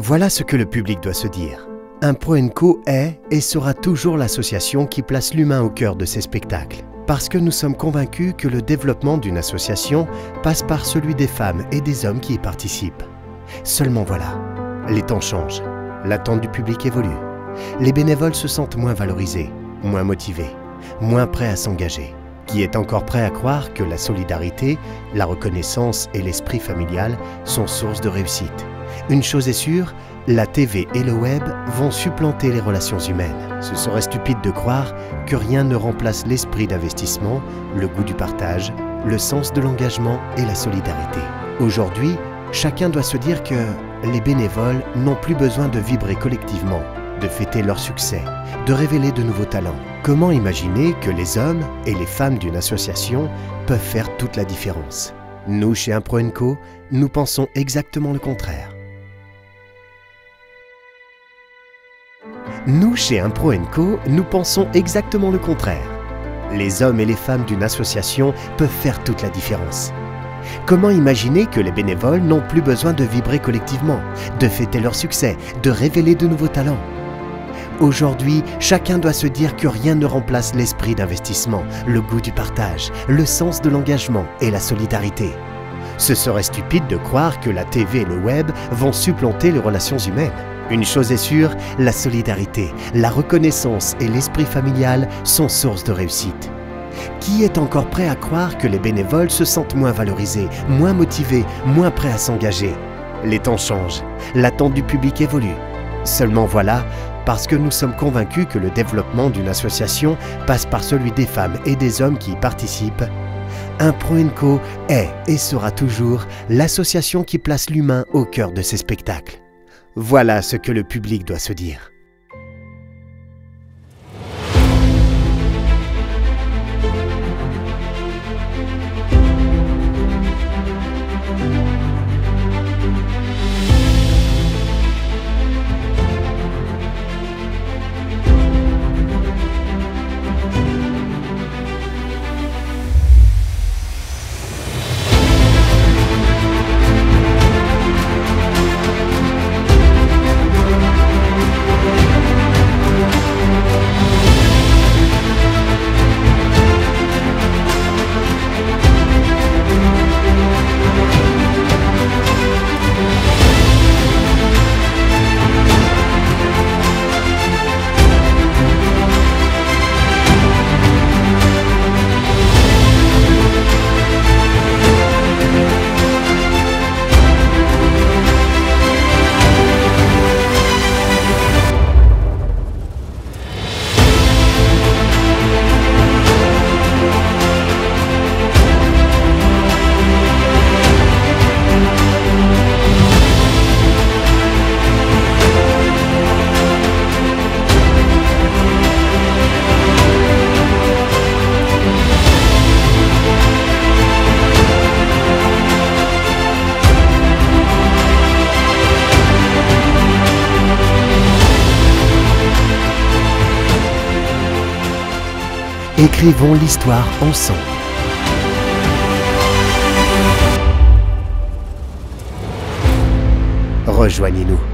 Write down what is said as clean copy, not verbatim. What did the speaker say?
Voilà ce que le public doit se dire. Impro & Co est et sera toujours l'association qui place l'humain au cœur de ses spectacles. Parce que nous sommes convaincus que le développement d'une association passe par celui des femmes et des hommes qui y participent. Seulement voilà, les temps changent, l'attente du public évolue. Les bénévoles se sentent moins valorisés, moins motivés, moins prêts à s'engager. Qui est encore prêt à croire que la solidarité, la reconnaissance et l'esprit familial sont source de réussite? Une chose est sûre, la TV et le web vont supplanter les relations humaines. Ce serait stupide de croire que rien ne remplace l'esprit d'investissement, le goût du partage, le sens de l'engagement et la solidarité. Aujourd'hui, chacun doit se dire que les bénévoles n'ont plus besoin de vibrer collectivement, de fêter leur succès, de révéler de nouveaux talents. Comment imaginer que les hommes et les femmes d'une association peuvent faire toute la différence? Nous, chez Impro & Co, nous pensons exactement le contraire. Nous, chez Impro & Co, nous pensons exactement le contraire. Les hommes et les femmes d'une association peuvent faire toute la différence. Comment imaginer que les bénévoles n'ont plus besoin de vibrer collectivement, de fêter leur succès, de révéler de nouveaux talents? Aujourd'hui, chacun doit se dire que rien ne remplace l'esprit d'investissement, le goût du partage, le sens de l'engagement et la solidarité. Ce serait stupide de croire que la TV et le web vont supplanter les relations humaines. Une chose est sûre, la solidarité, la reconnaissance et l'esprit familial sont source de réussite. Qui est encore prêt à croire que les bénévoles se sentent moins valorisés, moins motivés, moins prêts à s'engager? Les temps changent, l'attente du public évolue. Seulement voilà, parce que nous sommes convaincus que le développement d'une association passe par celui des femmes et des hommes qui y participent, Impro & Co est et sera toujours l'association qui place l'humain au cœur de ses spectacles. Voilà ce que le public doit se dire. Écrivons l'histoire ensemble. Rejoignez-nous.